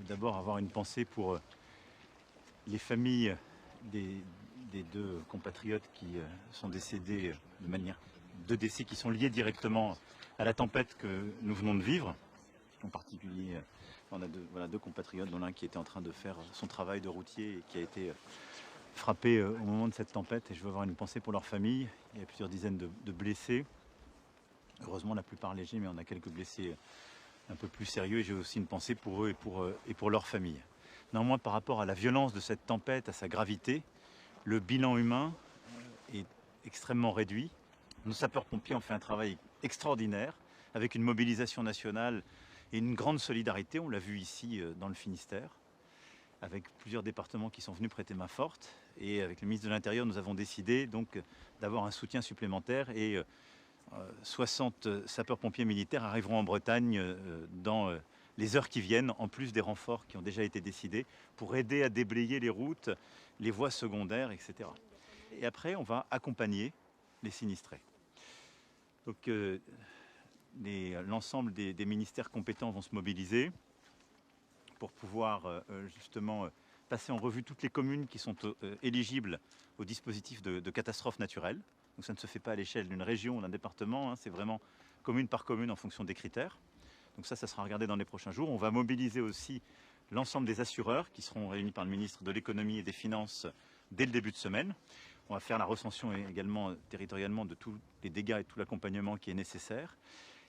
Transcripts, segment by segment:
d'abord avoir une pensée pour les familles des deux compatriotes qui sont décédés de manière... Deux décès qui sont liés directement à la tempête que nous venons de vivre. En particulier, on a deux compatriotes, dont l'un qui était en train de faire son travail de routier et qui a été frappé au moment de cette tempête. Et je veux avoir une pensée pour leur famille. Il y a plusieurs dizaines de blessés. Heureusement, la plupart légers, mais on a quelques blessés un peu plus sérieux. Et j'ai aussi une pensée pour eux et pour leur famille. Néanmoins, par rapport à la violence de cette tempête, à sa gravité, le bilan humain est extrêmement réduit. Nos sapeurs-pompiers ont fait un travail extraordinaire, avec une mobilisation nationale et une grande solidarité. On l'a vu ici dans le Finistère, avec plusieurs départements qui sont venus prêter main forte. Et avec le ministre de l'Intérieur, nous avons décidé donc d'avoir un soutien supplémentaire. Et 60 sapeurs-pompiers militaires arriveront en Bretagne dans les heures qui viennent, en plus des renforts qui ont déjà été décidés, pour aider à déblayer les routes, les voies secondaires, etc. Et après, on va accompagner les sinistrés. Donc l'ensemble des ministères compétents vont se mobiliser pour pouvoir justement passer en revue toutes les communes qui sont éligibles au dispositif de catastrophe naturelle. Donc ça ne se fait pas à l'échelle d'une région ou d'un département, hein, c'est vraiment commune par commune en fonction des critères. Donc ça sera regardé dans les prochains jours. On va mobiliser aussi l'ensemble des assureurs qui seront réunis par le ministre de l'économie et des finances dès le début de semaine. On va faire la recension également territorialement de tous les dégâts et tout l'accompagnement qui est nécessaire.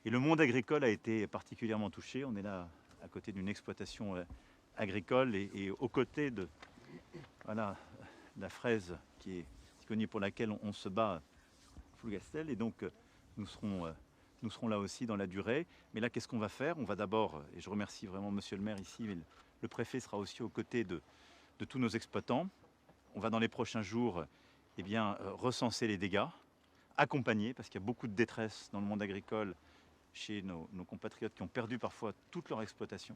Et le monde agricole a été particulièrement touché. On est là à côté d'une exploitation agricole et aux côtés de la fraise qui est connue pour laquelle on se bat Plougastel. Et donc nous serons là aussi dans la durée. Mais là, qu'est-ce qu'on va faire? On va d'abord, et je remercie vraiment monsieur le maire ici, mais le préfet sera aussi aux côtés de tous nos exploitants. On va dans les prochains jours recenser les dégâts, accompagner, parce qu'il y a beaucoup de détresse dans le monde agricole chez nos compatriotes qui ont perdu parfois toute leur exploitation.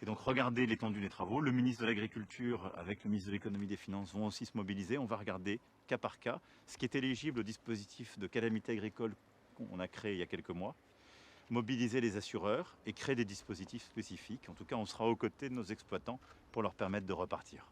Et donc regarder l'étendue des travaux. Le ministre de l'Agriculture avec le ministre de l'Économie et des Finances vont aussi se mobiliser. On va regarder cas par cas ce qui est éligible au dispositif de calamité agricole qu'on a créé il y a quelques mois, mobiliser les assureurs et créer des dispositifs spécifiques. En tout cas, on sera aux côtés de nos exploitants pour leur permettre de repartir.